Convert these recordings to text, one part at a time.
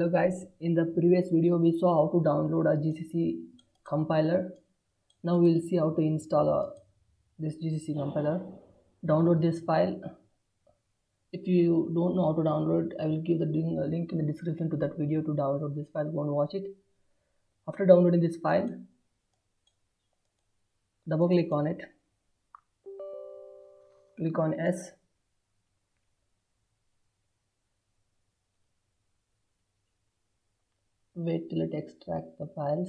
Hello guys, in the previous video we saw how to download a GCC compiler. Now we will see how to install this GCC compiler. Download this file. If you don't know how to download, I will give the link in the description to that video to download this file. Go and watch it. After downloading this file, double click on it. Click on S. Wait till it extracts the files.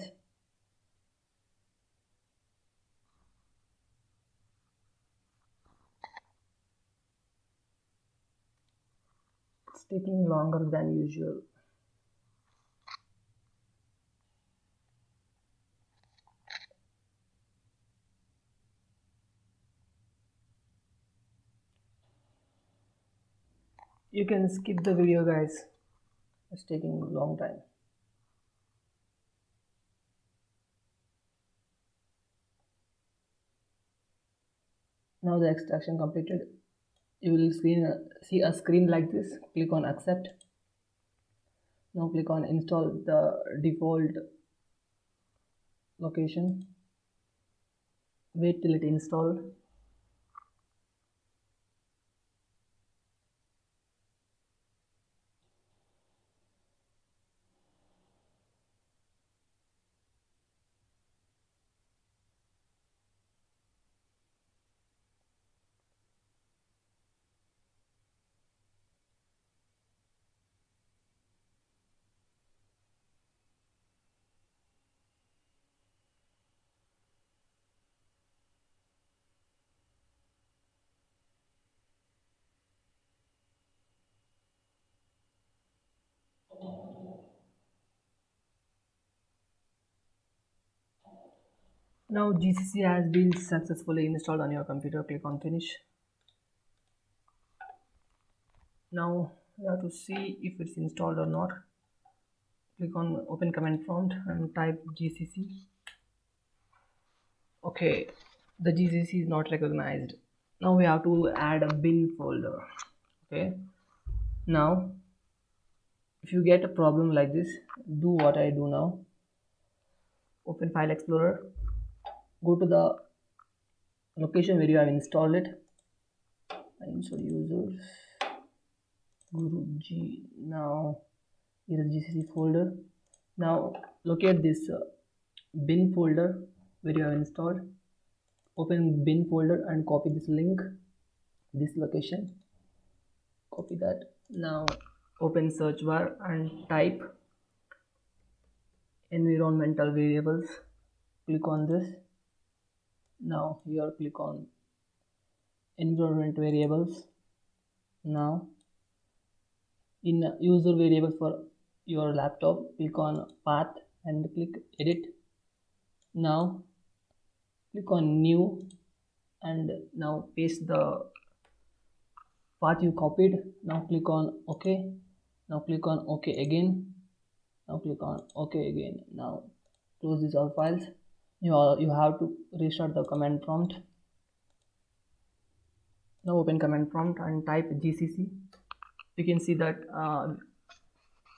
It's taking longer than usual. You can skip the video guys. It's taking a long time. Now the extraction completed. You will see a screen like this. Click on accept. Now click on install the default location. Wait till it installs. Now GCC has been successfully installed on your computer. Click on finish. Now you have to see if it's installed or not. Click on open command prompt and type GCC. Okay, the GCC is not recognized. Now we have to add a bin folder. Okay, now if you get a problem like this, do what I do now. Open File Explorer, go to the location where you have installed it. Install users Guruji. Now here is GCC folder. Now locate this bin folder where you have installed. Open bin folder and copy this link, this location. Copy that. Now open search bar and type environmental variables. Click on this. Now here click on environment variables. Now in user variables for your laptop, click on path and click edit. Now click on new and now paste the path you copied. Now click on OK. Now click on OK again. Now click on OK again. Now close these all files. You have to restart the command prompt. Now open command prompt and type GCC. You can see that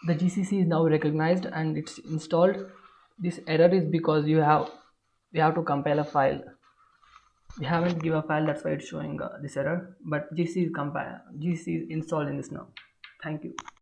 the GCC is now recognized and it's installed. This error is because we have to compile a file. We haven't given a file, that's why it's showing this error. But GCC is installed in this now. Thank you.